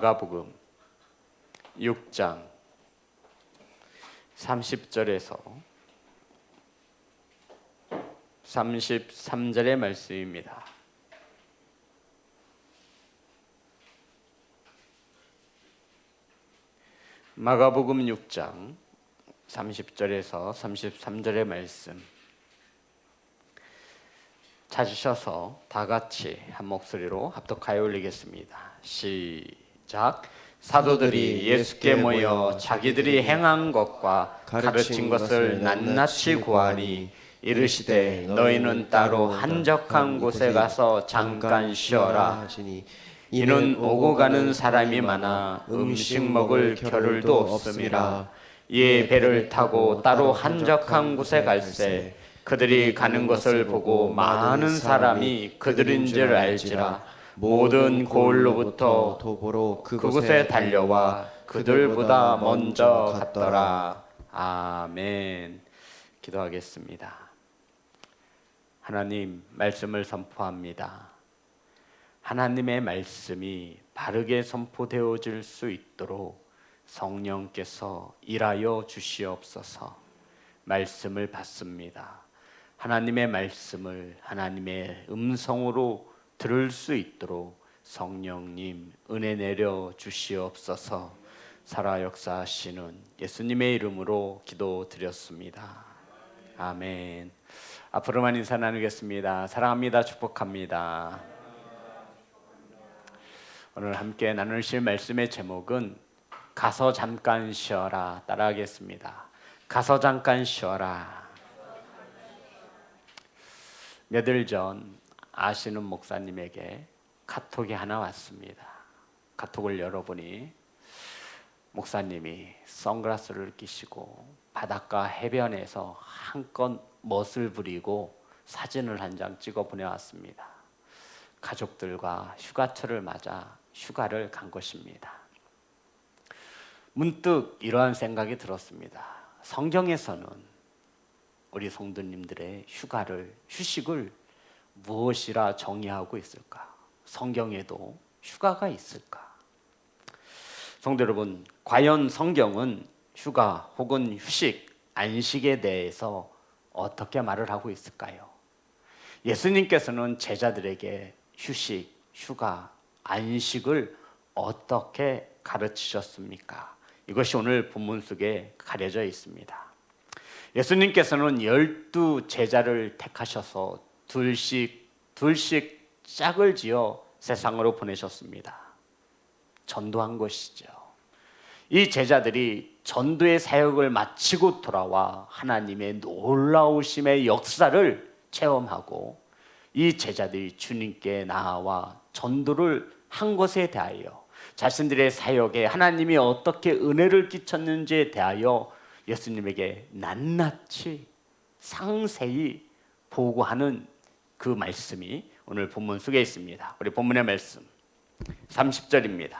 마가복음 6장 30절에서 33절의 말씀입니다. 마가복음 6장 30절에서 33절의 말씀 찾으셔서 다 같이 한 목소리로 합독하여 올리겠습니다. 시작. 사도들이 예수께 모여 자기들이 행한 것과 가르친 것을 낱낱이 구하니 이르시되 너희는 따로 한적한 곳에 가서 잠깐 쉬어라 하시니 이는 오고 가는 사람이 많아 음식 먹을 겨를도 없음이라. 이에 배를 타고 따로 한적한 곳에 갈새 그들이 가는 것을 보고 많은 사람이 그들인 줄 알지라. 모든 고을로부터 도보로 그곳에 달려와 그들보다 먼저 갔더라. 아멘. 기도하겠습니다. 하나님, 말씀을 선포합니다. 하나님의 말씀이 바르게 선포되어질 수 있도록 성령께서 일하여 주시옵소서. 말씀을 받습니다. 하나님의 말씀을 하나님의 음성으로 들을 수 있도록 성령님 은혜 내려 주시옵소서. 살아 역사하시는 예수님의 이름으로 기도드렸습니다. 아멘. 앞으로만 인사 나누겠습니다. 사랑합니다. 축복합니다. 오늘 함께 나누실 말씀의 제목은 가서 잠깐 쉬어라. 따라하겠습니다. 가서 잠깐 쉬어라. 며칠 전 아시는 목사님에게 카톡이 하나 왔습니다. 카톡을 열어보니 목사님이 선글라스를 끼시고 바닷가 해변에서 한껏 멋을 부리고 사진을 한 장 찍어 보내왔습니다. 가족들과 휴가철을 맞아 휴가를 간 것입니다. 문득 이러한 생각이 들었습니다. 성경에서는 우리 성도님들의 휴식을 무엇이라 정의하고 있을까? 성경에도 휴가가 있을까? 성도 여러분, 과연 성경은 휴가 혹은 휴식, 안식에 대해서 어떻게 말을 하고 있을까요? 예수님께서는 제자들에게 휴식, 휴가, 안식을 어떻게 가르치셨습니까? 이것이 오늘 본문 속에 가려져 있습니다. 예수님께서는 12 제자를 택하셔서 둘씩 짝을 지어 세상으로 보내셨습니다. 전도한 것이죠. 이 제자들이 전도의 사역을 마치고 돌아와 하나님의 놀라우심의 역사를 체험하고 이 제자들이 주님께 나아와 전도를 한 것에 대하여 자신들의 사역에 하나님이 어떻게 은혜를 끼쳤는지에 대하여 예수님에게 낱낱이 상세히 보고하는 그 말씀이 오늘 본문 속에 있습니다. 우리 본문의 말씀 30절입니다.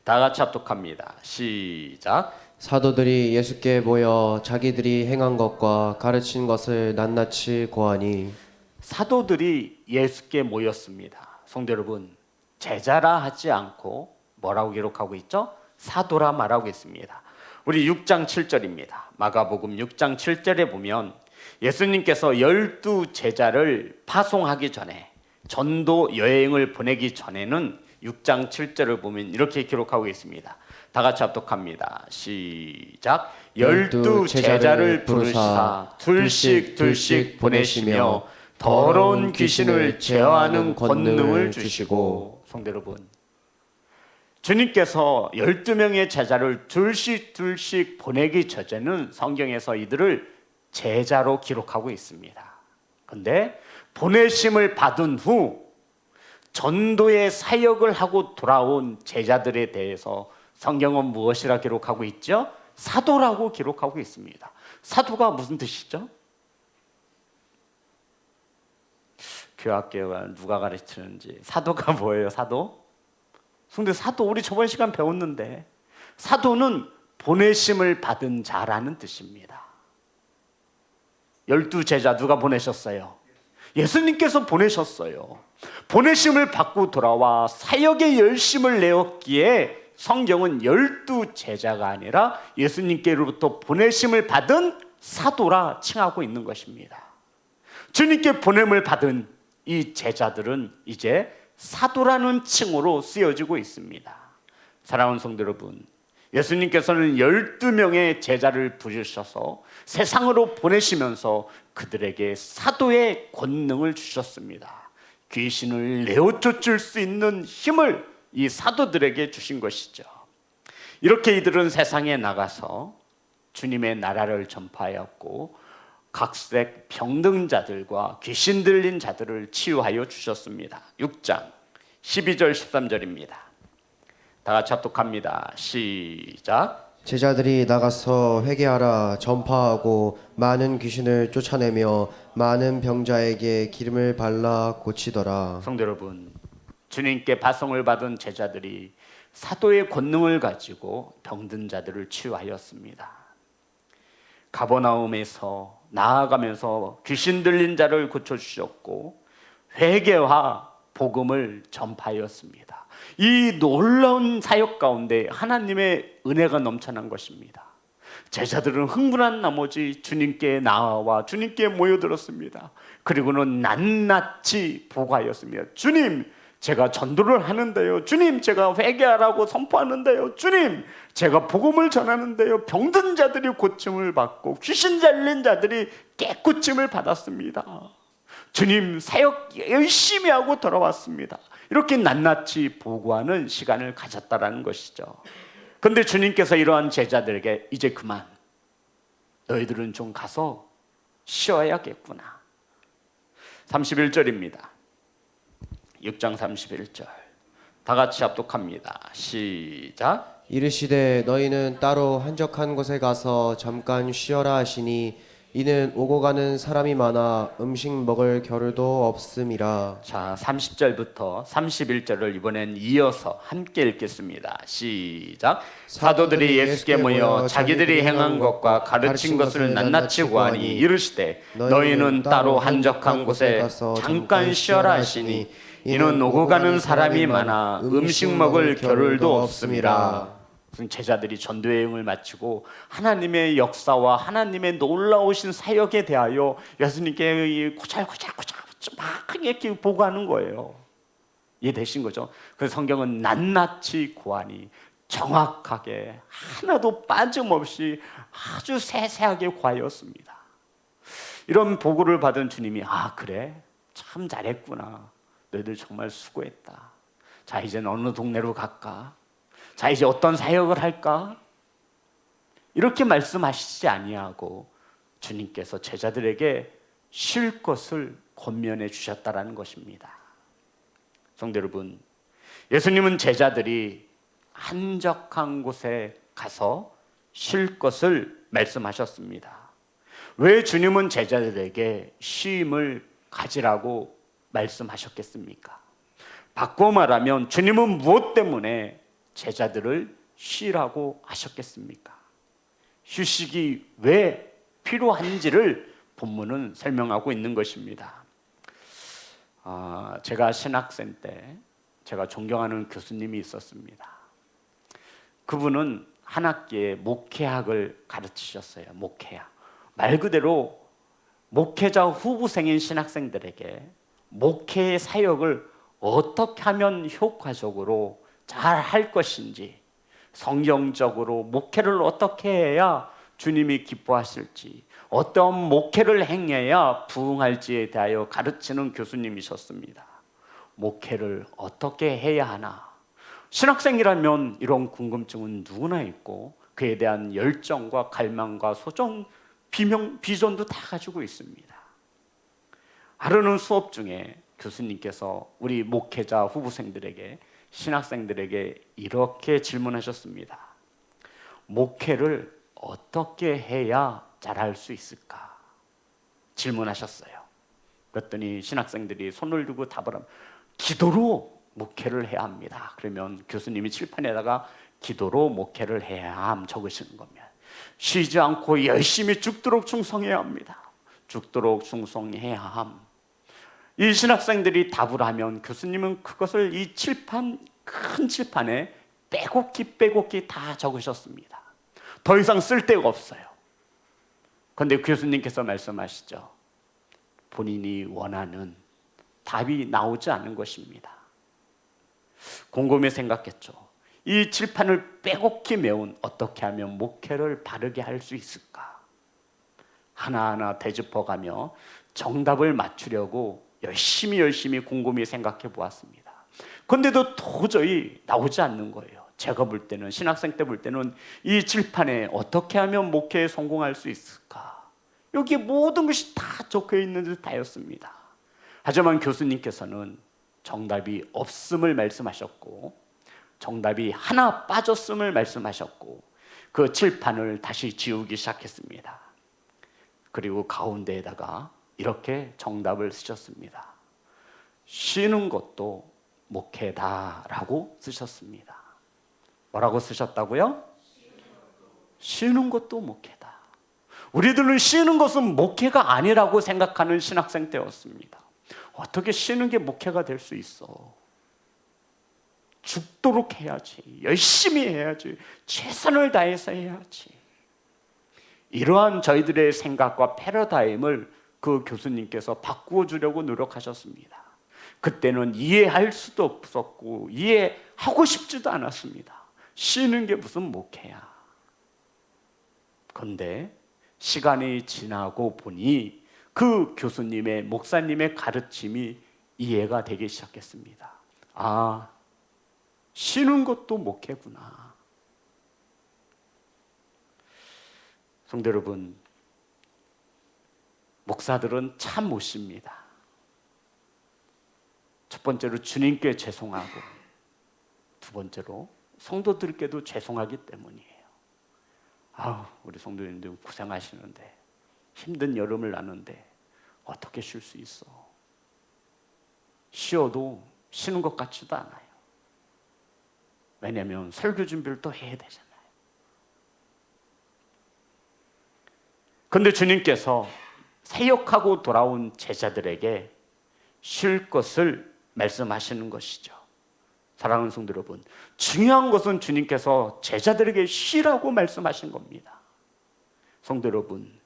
다 같이 합독합니다. 시작. 사도들이 예수께 모여 자기들이 행한 것과 가르친 것을 낱낱이 고하니. 사도들이 예수께 모였습니다. 성도 여러분, 제자라 하지 않고 뭐라고 기록하고 있죠? 사도라 말하고 있습니다. 우리 6장 7절입니다. 마가복음 6장 7절에 보면 예수님께서 12 제자를 파송하기 전에 전도 여행을 보내기 전에는 6장 7절을 보면 이렇게 기록하고 있습니다. 다 같이 합독합니다. 시작. 12 제자를 부르시사 둘씩 보내시며 더러운 귀신을 제어하는 권능을 주시고. 성도 여러분, 주님께서 12명의 제자를 둘씩 보내기 전에는 성경에서 이들을 제자로 기록하고 있습니다. 그런데 보내심을 받은 후 전도의 사역을 하고 돌아온 제자들에 대해서 성경은 무엇이라 기록하고 있죠? 사도라고 기록하고 있습니다. 사도가 무슨 뜻이죠? 교학개혁을 누가 가르치는지. 사도가 뭐예요? 사도? 근데 사도 우리 저번 시간 배웠는데 사도는 보내심을 받은 자라는 뜻입니다. 12 제자 누가 보내셨어요? 예수님께서 보내셨어요. 보내심을 받고 돌아와 사역에 열심을 내었기에 성경은 12제자가 아니라 예수님께로부터 보내심을 받은 사도라 칭하고 있는 것입니다. 주님께 보냄을 받은 이 제자들은 이제 사도라는 칭호로 쓰여지고 있습니다. 사랑하는 성도 여러분, 예수님께서는 12명의 제자를 부르셔서 세상으로 보내시면서 그들에게 사도의 권능을 주셨습니다. 귀신을 내어 쫓을 수 있는 힘을 이 사도들에게 주신 것이죠. 이렇게 이들은 세상에 나가서 주님의 나라를 전파하였고 각색 병든 자들과 귀신 들린 자들을 치유하여 주셨습니다. 6장 12절 13절입니다. 다 같이 합독합니다. 시작. 제자들이 나가서 회개하라 전파하고 많은 귀신을 쫓아내며 많은 병자에게 기름을 발라 고치더라. 성도 여러분, 주님께 바송을 받은 제자들이 사도의 권능을 가지고 병든 자들을 치유하였습니다. 가버나움에서 나아가면서 귀신 들린 자를 고쳐주셨고 회개와 복음을 전파하였습니다. 이 놀라운 사역 가운데 하나님의 은혜가 넘쳐난 것입니다. 제자들은 흥분한 나머지 주님께 나와 주님께 모여들었습니다. 그리고는 낱낱이 보고하였습니다. 주님, 제가 전도를 하는데요. 주님, 제가 회개하라고 선포하는데요. 주님, 제가 복음을 전하는데요. 병든 자들이 고침을 받고 귀신 잘린 자들이 깨끗임을 받았습니다. 주님, 사역 열심히 하고 돌아왔습니다. 이렇게 낱낱이 보고하는 시간을 가졌다라는 것이죠. 그런데 주님께서 이러한 제자들에게 이제 그만, 너희들은 좀 가서 쉬어야겠구나. 31절입니다. 6장 31절 다 같이 합독합니다. 시작. 이르시되 너희는 따로 한적한 곳에 가서 잠깐 쉬어라 하시니 이는 오고 가는 사람이 많아 음식 먹을 겨를도 없음이라. 자, 30절부터 31절을 이번엔 이어서 함께 읽겠습니다. 시작. 사도들이 예수께 모여 자기들이 행한 것과 가르친 것을 낱낱이 구하니 이르시되 너희는 따로 한적한 곳에 잠깐 쉬어라 하시니 이는 오고 가는 사람이 많아 음식 먹을 겨를도 없음이라. 제자들이 전도 여행을 마치고 하나님의 역사와 하나님의 놀라우신 사역에 대하여 예수님께 고잘고잘 막 이렇게 보고하는 거예요. 이해되신 거죠? 그래서 성경은 낱낱이 구하니 정확하게 하나도 빠짐없이 아주 세세하게 구하였습니다. 이런 보고를 받은 주님이 그래? 참 잘했구나. 너희들 정말 수고했다. 자, 이제는 어느 동네로 갈까? 자, 이제 어떤 사역을 할까? 이렇게 말씀하시지 아니하고 주님께서 제자들에게 쉴 것을 권면해 주셨다라는 것입니다. 성도 여러분, 예수님은 제자들이 한적한 곳에 가서 쉴 것을 말씀하셨습니다. 왜 주님은 제자들에게 쉼을 가지라고 말씀하셨겠습니까? 바꿔 말하면 주님은 무엇 때문에 제자들을 쉬라고 하셨겠습니까? 휴식이 왜 필요한지를 본문은 설명하고 있는 것입니다. 제가 신학생 때 제가 존경하는 교수님이 있었습니다. 그분은 한 학기에 목회학을 가르치셨어요. 목회학. 말 그대로 목회자 후보생인 신학생들에게 목회의 사역을 어떻게 하면 효과적으로 잘 할 것인지, 성경적으로 목회를 어떻게 해야 주님이 기뻐하실지, 어떤 목회를 행해야 부응할지에 대하여 가르치는 교수님이셨습니다. 목회를 어떻게 해야 하나? 신학생이라면 이런 궁금증은 누구나 있고 그에 대한 열정과 갈망과 소정, 비전도 다 가지고 있습니다. 하루는 수업 중에 교수님께서 우리 목회자 후보생들에게, 신학생들에게 이렇게 질문하셨습니다. 목회를 어떻게 해야 잘할 수 있을까? 질문하셨어요. 그랬더니 신학생들이 손을 들고 답을 하면 기도로 목회를 해야 합니다. 그러면 교수님이 칠판에다가 기도로 목회를 해야 함 적으시는 거면 쉬지 않고 열심히 죽도록 충성해야 합니다. 죽도록 충성해야 함. 이 신학생들이 답을 하면 교수님은 그것을 이 큰 칠판에 빼곡히 다 적으셨습니다. 더 이상 쓸 데가 없어요. 그런데 교수님께서 말씀하시죠. 본인이 원하는 답이 나오지 않은 것입니다. 곰곰이 생각했죠. 이 칠판을 빼곡히 메운 어떻게 하면 목회를 바르게 할 수 있을까? 하나하나 되짚어가며 정답을 맞추려고 열심히 곰곰이 생각해 보았습니다. 그런데도 도저히 나오지 않는 거예요. 제가 볼 때는, 신학생 때 볼 때는 이 칠판에 어떻게 하면 목회에 성공할 수 있을까? 여기에 모든 것이 다 적혀 있는 듯하였습니다. 하지만 교수님께서는 정답이 없음을 말씀하셨고, 정답이 하나 빠졌음을 말씀하셨고, 그 칠판을 다시 지우기 시작했습니다. 그리고 가운데에다가 이렇게 정답을 쓰셨습니다. 쉬는 것도 목회다라고 쓰셨습니다. 뭐라고 쓰셨다고요? 쉬는 것도 목회다. 우리들은 쉬는 것은 목회가 아니라고 생각하는 신학생 때였습니다. 어떻게 쉬는 게 목회가 될 수 있어? 죽도록 해야지, 열심히 해야지, 최선을 다해서 해야지. 이러한 저희들의 생각과 패러다임을 그 교수님께서 바꾸어 주려고 노력하셨습니다. 그때는 이해할 수도 없었고 이해하고 싶지도 않았습니다. 쉬는 게 무슨 목회야. 그런데 시간이 지나고 보니 그 교수님의, 목사님의 가르침이 이해가 되기 시작했습니다. 아, 쉬는 것도 목회구나. 성도 여러분, 목사들은 참 못 쉽니다. 첫 번째로 주님께 죄송하고, 두 번째로 성도들께도 죄송하기 때문이에요. 아우, 우리 성도님들 고생하시는데, 힘든 여름을 나는데 어떻게 쉴 수 있어? 쉬어도 쉬는 것 같지도 않아요. 왜냐하면 설교 준비를 또 해야 되잖아요. 그런데 주님께서 사역하고 돌아온 제자들에게 쉴 것을 말씀하시는 것이죠. 사랑하는 성도 여러분, 중요한 것은 주님께서 제자들에게 쉬라고 말씀하신 겁니다. 성도 여러분,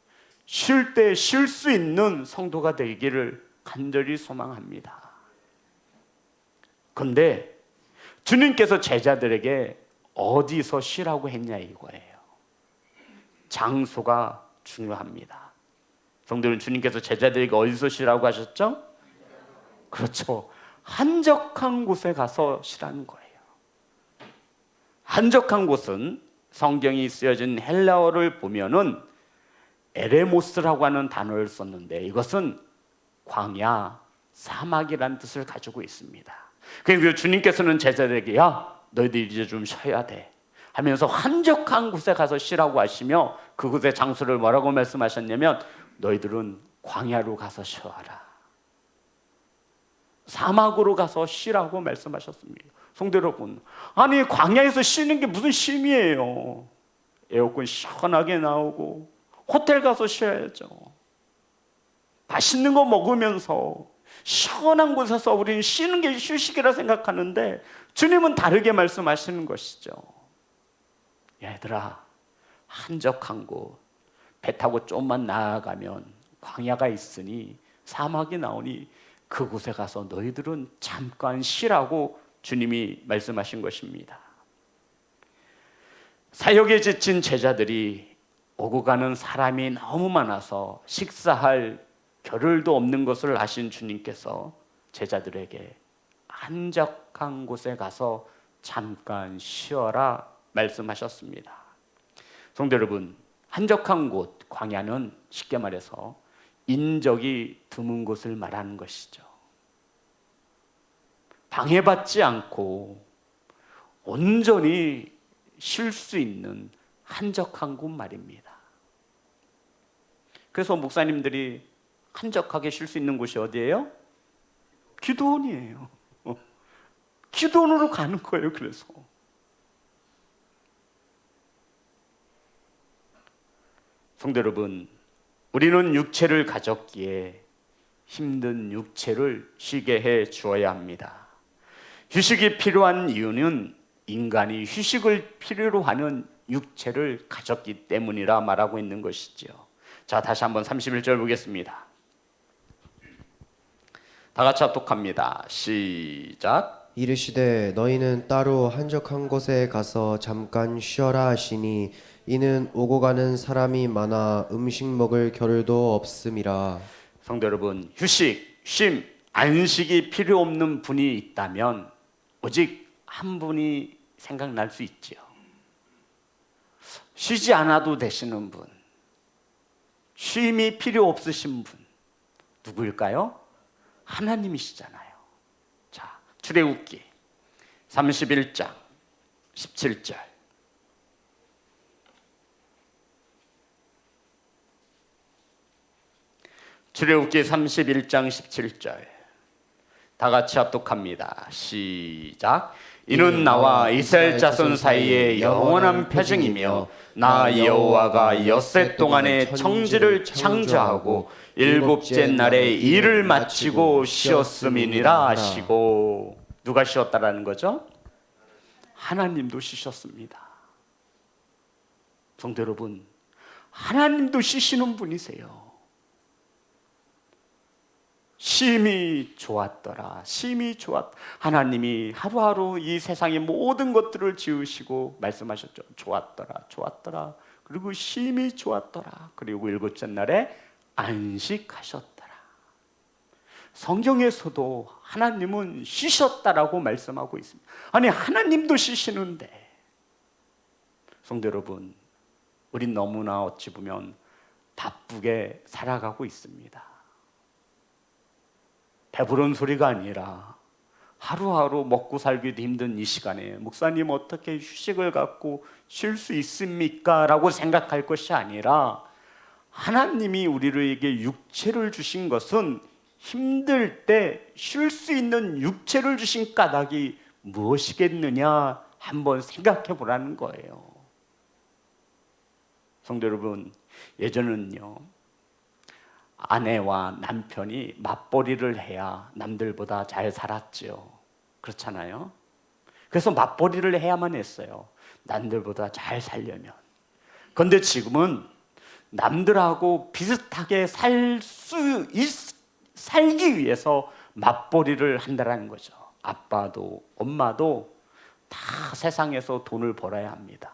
쉴 때 쉴 수 있는 성도가 되기를 간절히 소망합니다. 그런데 주님께서 제자들에게 어디서 쉬라고 했냐 이거예요. 장소가 중요합니다. 성도는 주님께서 제자들에게 어디서 쉬라고 하셨죠? 그렇죠. 한적한 곳에 가서 쉬라는 거예요. 한적한 곳은 성경이 쓰여진 헬라어를 보면은 에레모스라고 하는 단어를 썼는데 이것은 광야, 사막이라는 뜻을 가지고 있습니다. 그래서 주님께서는 제자들에게 야, 너희들 이제 좀 쉬어야 돼 하면서 한적한 곳에 가서 쉬라고 하시며 그곳의 장소를 뭐라고 말씀하셨냐면 너희들은 광야로 가서 쉬어라, 사막으로 가서 쉬라고 말씀하셨습니다. 성도 여러분, 아니 광야에서 쉬는 게 무슨 쉼이에요. 에어컨 시원하게 나오고 호텔 가서 쉬어야죠. 맛있는 거 먹으면서 시원한 곳에서 우리는 쉬는 게 휴식이라 생각하는데 주님은 다르게 말씀하시는 것이죠. 얘들아, 한적한 곳, 배 타고 좀만 나아가면 광야가 있으니 사막이 나오니 그곳에 가서 너희들은 잠깐 쉬라고 주님이 말씀하신 것입니다. 사역에 지친 제자들이 오고 가는 사람이 너무 많아서 식사할 겨를도 없는 것을 아신 주님께서 제자들에게 한적한 곳에 가서 잠깐 쉬어라 말씀하셨습니다. 성도 여러분, 한적한 곳, 광야는 쉽게 말해서 인적이 드문 곳을 말하는 것이죠. 방해받지 않고 온전히 쉴 수 있는 한적한 곳 말입니다. 그래서 목사님들이 한적하게 쉴 수 있는 곳이 어디예요? 기도원이에요. 기도원으로 가는 거예요. 그래서 성도 여러분, 우리는 육체를 가졌기에 힘든 육체를 쉬게 해 주어야 합니다. 휴식이 필요한 이유는 인간이 휴식을 필요로 하는 육체를 가졌기 때문이라 말하고 있는 것이지요. 자, 다시 한번 31절 보겠습니다. 다 같이 합독합니다. 시작. 이르시되 너희는 따로 한적한 곳에 가서 잠깐 쉬어라 하시니 이는 오고 가는 사람이 많아 음식 먹을 겨를도 없음이라. 성도 여러분, 휴식, 쉼, 안식이 필요 없는 분이 있다면 오직 한 분이 생각날 수 있지요. 쉬지 않아도 되시는 분, 쉼이 필요 없으신 분, 누구일까요? 하나님이시잖아요. 자, 출애굽기 31장 17절. 출애굽기 31장 17절. 다 같이 합독합니다. 시작. 이는 나와 이스라엘 자손 사이에 영원한 표징이며 나 여호와가 엿새 동안에 청지를 창조하고 일곱째 날에 일을 마치고 쉬었음이니라 하시고. 누가 쉬었다라는 거죠? 하나님도 쉬셨습니다. 성도 여러분, 하나님도 쉬시는 분이세요. 쉼이 좋았더라. 쉼이 좋았. 하나님이 하루하루 이 세상의 모든 것들을 지으시고 말씀하셨죠. 좋았더라. 좋았더라. 그리고 쉼이 좋았더라. 그리고 일곱째 날에 안식하셨더라. 성경에서도 하나님은 쉬셨다라고 말씀하고 있습니다. 아니, 하나님도 쉬시는데. 성도 여러분, 우린 너무나 어찌 보면 바쁘게 살아가고 있습니다. 배부른 소리가 아니라 하루하루 먹고 살기도 힘든 이 시간에 목사님 어떻게 휴식을 갖고 쉴 수 있습니까? 라고 생각할 것이 아니라 하나님이 우리에게 육체를 주신 것은 힘들 때 쉴 수 있는 육체를 주신 까닭이 무엇이겠느냐 한번 생각해 보라는 거예요. 성도 여러분, 예전은요, 아내와 남편이 맞벌이를 해야 남들보다 잘 살았지요. 그렇잖아요. 그래서 맞벌이를 해야만 했어요. 남들보다 잘 살려면. 그런데 지금은 남들하고 비슷하게 살기 위해서 맞벌이를 한다는 거죠. 아빠도 엄마도 다 세상에서 돈을 벌어야 합니다.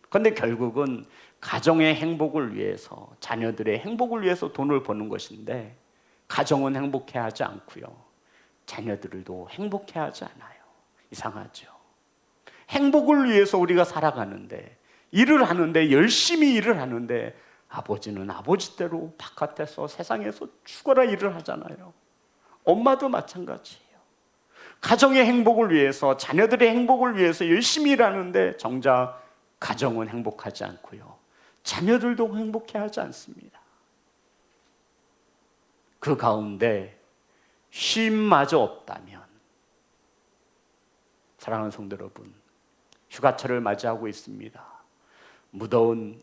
그런데 결국은 가정의 행복을 위해서, 자녀들의 행복을 위해서 돈을 버는 것인데 가정은 행복해하지 않고요, 자녀들도 행복해하지 않아요. 이상하죠. 행복을 위해서 우리가 살아가는데, 일을 하는데, 열심히 일을 하는데 아버지는 아버지대로 바깥에서 세상에서 죽어라 일을 하잖아요. 엄마도 마찬가지예요. 가정의 행복을 위해서, 자녀들의 행복을 위해서 열심히 일하는데 정작 가정은 행복하지 않고요, 자녀들도 행복해하지 않습니다. 그 가운데 쉼마저 없다면, 사랑하는 성도 여러분, 휴가철을 맞이하고 있습니다. 무더운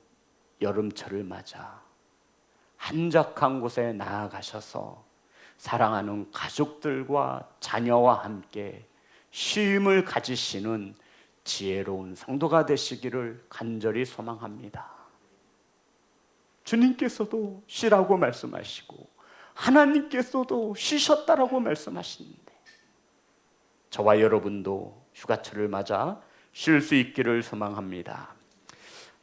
여름철을 맞아 한적한 곳에 나아가셔서 사랑하는 가족들과 자녀와 함께 쉼을 가지시는 지혜로운 성도가 되시기를 간절히 소망합니다. 주님께서도 쉬라고 말씀하시고 하나님께서도 쉬셨다라고 말씀하시는데, 저와 여러분도 휴가철을 맞아 쉴 수 있기를 소망합니다.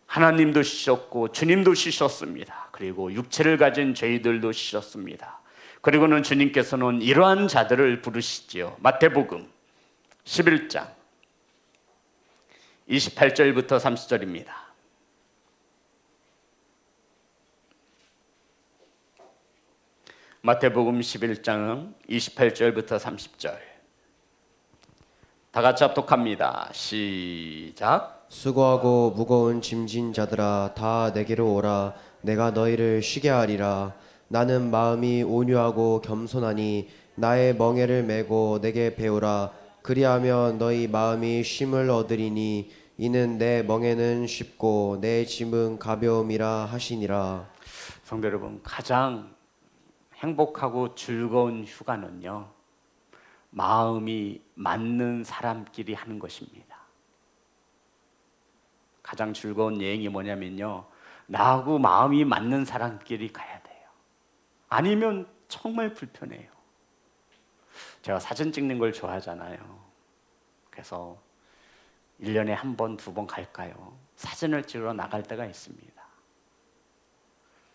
하나님도 쉬셨고 주님도 쉬셨습니다. 그리고 육체를 가진 저희들도 쉬셨습니다. 그리고는 주님께서는 이러한 자들을 부르시지요. 마태복음 11장 28절부터 30절입니다. 마태복음 11장 28절부터 30절. 다 같이 합독합니다. 시작. 수고하고 무거운 짐진 자들아 다 내게로 오라. 내가 너희를 쉬게 하리라. 나는 마음이 온유하고 겸손하니 나의 멍에를 메고 내게 배우라. 그리하면 너희 마음이 쉼을 얻으리니 이는 내 멍에는 쉽고 내 짐은 가벼움이라 하시니라. 성도 여러분, 가장 행복하고 즐거운 휴가는요, 마음이 맞는 사람끼리 하는 것입니다. 가장 즐거운 여행이 뭐냐면요, 나하고 마음이 맞는 사람끼리 가야 돼요. 아니면 정말 불편해요. 제가 사진 찍는 걸 좋아하잖아요. 그래서 1년에 한 번, 2번 갈까요? 사진을 찍으러 나갈 때가 있습니다.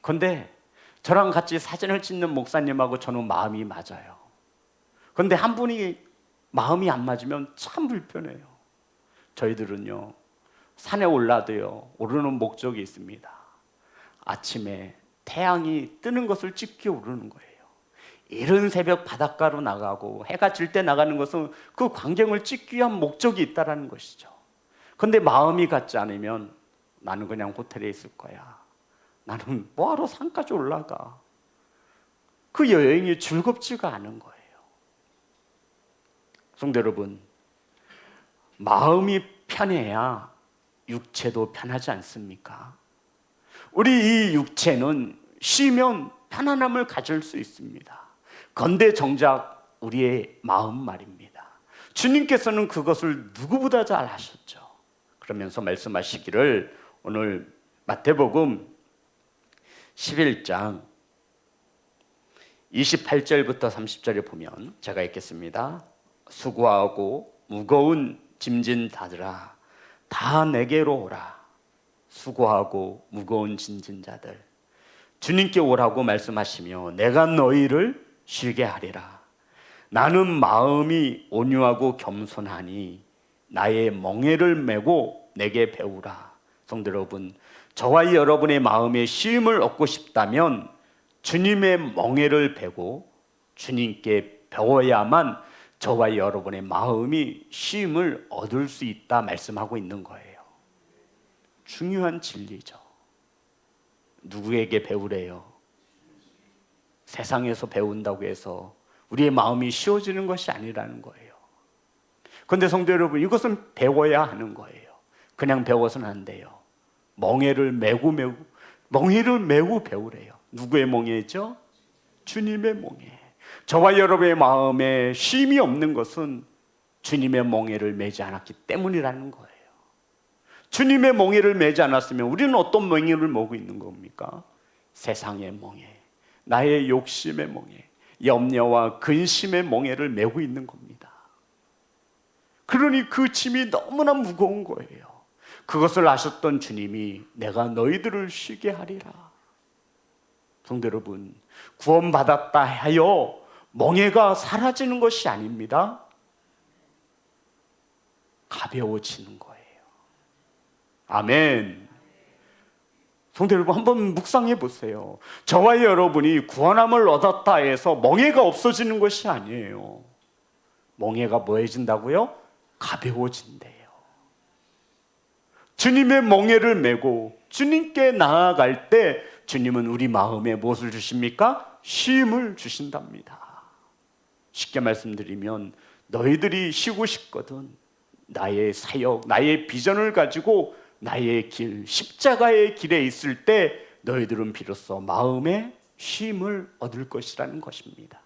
그런데 저랑 같이 사진을 찍는 목사님하고 저는 마음이 맞아요. 그런데 한 분이 마음이 안 맞으면 참 불편해요. 저희들은요, 산에 올라도요, 오르는 목적이 있습니다. 아침에 태양이 뜨는 것을 찍기 오르는 거예요. 이른 새벽 바닷가로 나가고 해가 질 때 나가는 것은 그 광경을 찍기 위한 목적이 있다는 것이죠. 그런데 마음이 같지 않으면 나는 그냥 호텔에 있을 거야. 나는 뭐하러 산까지 올라가. 그 여행이 즐겁지가 않은 거예요. 성도 여러분, 마음이 편해야 육체도 편하지 않습니까? 우리 이 육체는 쉬면 편안함을 가질 수 있습니다. 그런데 정작 우리의 마음 말입니다. 주님께서는 그것을 누구보다 잘 아셨죠. 그러면서 말씀하시기를, 오늘 마태복음 11장 28절부터 30절에 보면 제가 읽겠습니다. 수고하고 무거운 짐진 자들아, 다 내게로 오라. 수고하고 무거운 짐진 자들, 주님께 오라고 말씀하시며 내가 너희를 쉬게 하리라. 나는 마음이 온유하고 겸손하니 나의 멍에를 메고 내게 배우라. 성도 여러분, 저와 여러분의 마음에 쉼을 얻고 싶다면 주님의 멍에를 베고 주님께 배워야만 저와 여러분의 마음이 쉼을 얻을 수 있다 말씀하고 있는 거예요. 중요한 진리죠. 누구에게 배우래요? 세상에서 배운다고 해서 우리의 마음이 쉬워지는 것이 아니라는 거예요. 그런데 성도 여러분, 이것은 배워야 하는 거예요. 그냥 배워서는 안 돼요. 멍에를 메고 배우래요. 누구의 멍에죠? 주님의 멍에. 저와 여러분의 마음에 쉼이 없는 것은 주님의 멍에를 매지 않았기 때문이라는 거예요. 주님의 멍에를 매지 않았으면 우리는 어떤 멍에를 메고 있는 겁니까? 세상의 멍에, 나의 욕심의 멍에, 염려와 근심의 멍에를 메고 있는 겁니다. 그러니 그 짐이 너무나 무거운 거예요. 그것을 아셨던 주님이 내가 너희들을 쉬게 하리라. 성도 여러분, 구원받았다 하여 멍에가 사라지는 것이 아닙니다. 가벼워지는 거예요. 아멘. 성도 여러분, 한번 묵상해 보세요. 저와 여러분이 구원함을 얻었다 해서 멍에가 없어지는 것이 아니에요. 멍에가 뭐해진다고요? 가벼워진대요. 주님의 멍에를 메고 주님께 나아갈 때 주님은 우리 마음에 무엇을 주십니까? 쉼을 주신답니다. 쉽게 말씀드리면 너희들이 쉬고 싶거든 나의 사역, 나의 비전을 가지고 나의 길, 십자가의 길에 있을 때 너희들은 비로소 마음에 쉼을 얻을 것이라는 것입니다.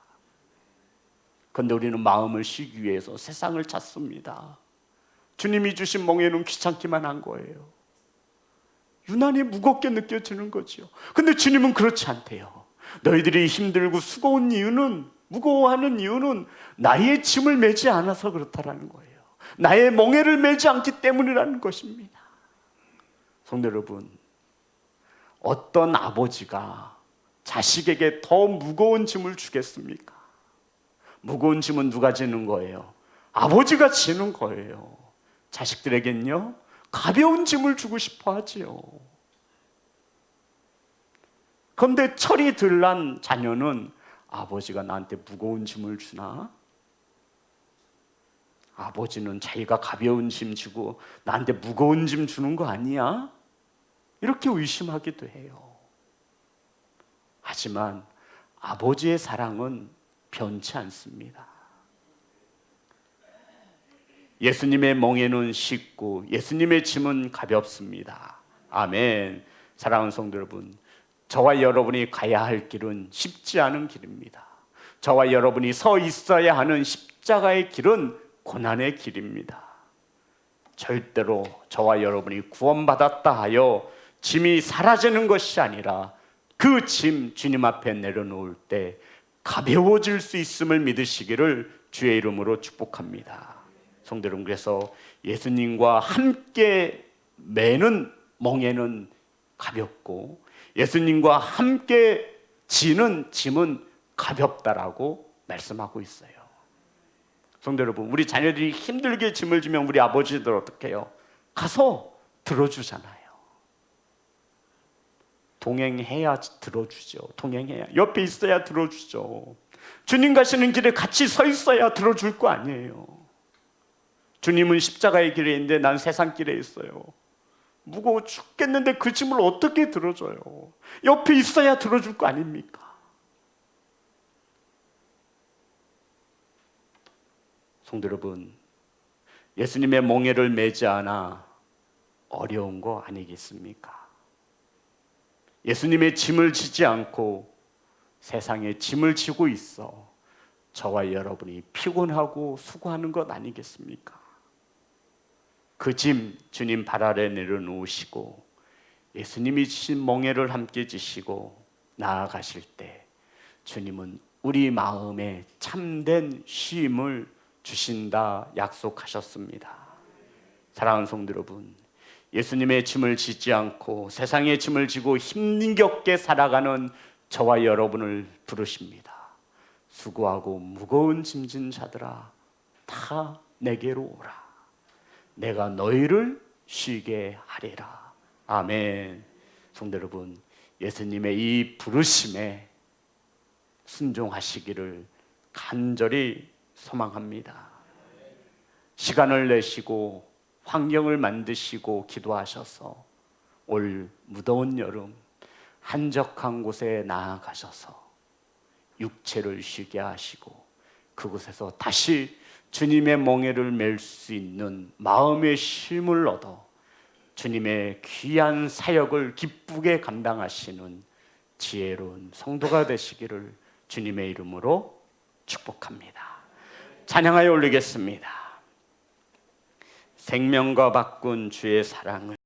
그런데 우리는 마음을 쉬기 위해서 세상을 찾습니다. 주님이 주신 멍에는 귀찮기만 한 거예요. 유난히 무겁게 느껴지는 거죠. 근데 주님은 그렇지 않대요. 너희들이 힘들고 수고한 이유는, 무거워하는 이유는 나의 짐을 메지 않아서 그렇다라는 거예요. 나의 멍에를 메지 않기 때문이라는 것입니다. 성도 여러분, 어떤 아버지가 자식에게 더 무거운 짐을 주겠습니까? 무거운 짐은 누가 지는 거예요? 아버지가 지는 거예요. 자식들에겐요, 가벼운 짐을 주고 싶어 하지요. 그런데 철이 들난 자녀는 아버지가 나한테 무거운 짐을 주나? 아버지는 자기가 가벼운 짐 주고 나한테 무거운 짐 주는 거 아니야? 이렇게 의심하기도 해요. 하지만 아버지의 사랑은 변치 않습니다. 예수님의 멍에는 쉽고 예수님의 짐은 가볍습니다. 아멘. 사랑하는 성도 여러분, 저와 여러분이 가야 할 길은 쉽지 않은 길입니다. 저와 여러분이 서 있어야 하는 십자가의 길은 고난의 길입니다. 절대로 저와 여러분이 구원받았다 하여 짐이 사라지는 것이 아니라 그 짐 주님 앞에 내려놓을 때 가벼워질 수 있음을 믿으시기를 주의 이름으로 축복합니다. 성도 여러분, 그래서 예수님과 함께 매는 멍에는 가볍고 예수님과 함께 지는 짐은 가볍다라고 말씀하고 있어요. 성도 여러분, 우리 자녀들이 힘들게 짐을 지면 우리 아버지들 어떻게 해요? 가서 들어주잖아요. 동행해야 들어주죠. 동행해야, 옆에 있어야 들어주죠. 주님 가시는 길에 같이 서 있어야 들어줄 거 아니에요. 주님은 십자가의 길에 있는데 난 세상 길에 있어요. 무거워 죽겠는데 그 짐을 어떻게 들어줘요? 옆에 있어야 들어줄 거 아닙니까? 성도 여러분, 예수님의 멍에를 매지 않아 어려운 거 아니겠습니까? 예수님의 짐을 지지 않고 세상에 짐을 지고 있어 저와 여러분이 피곤하고 수고하는 것 아니겠습니까? 그 짐 주님 발 아래 내려놓으시고 예수님이 지신 멍에를 함께 지시고 나아가실 때 주님은 우리 마음에 참된 쉼을 주신다 약속하셨습니다. 사랑하는 성도 여러분, 예수님의 짐을 지지 않고 세상의 짐을 지고 힘겹게 살아가는 저와 여러분을 부르십니다. 수고하고 무거운 짐진 자들아 다 내게로 오라. 내가 너희를 쉬게 하리라. 아멘. 성도 여러분, 예수님의 이 부르심에 순종하시기를 간절히 소망합니다. 시간을 내시고 환경을 만드시고 기도하셔서 올 무더운 여름 한적한 곳에 나아가셔서 육체를 쉬게 하시고 그곳에서 다시 주님의 멍에를 맬 수 있는 마음의 쉼을 얻어 주님의 귀한 사역을 기쁘게 감당하시는 지혜로운 성도가 되시기를 주님의 이름으로 축복합니다. 찬양하여 올리겠습니다. 생명과 바꾼 주의 사랑을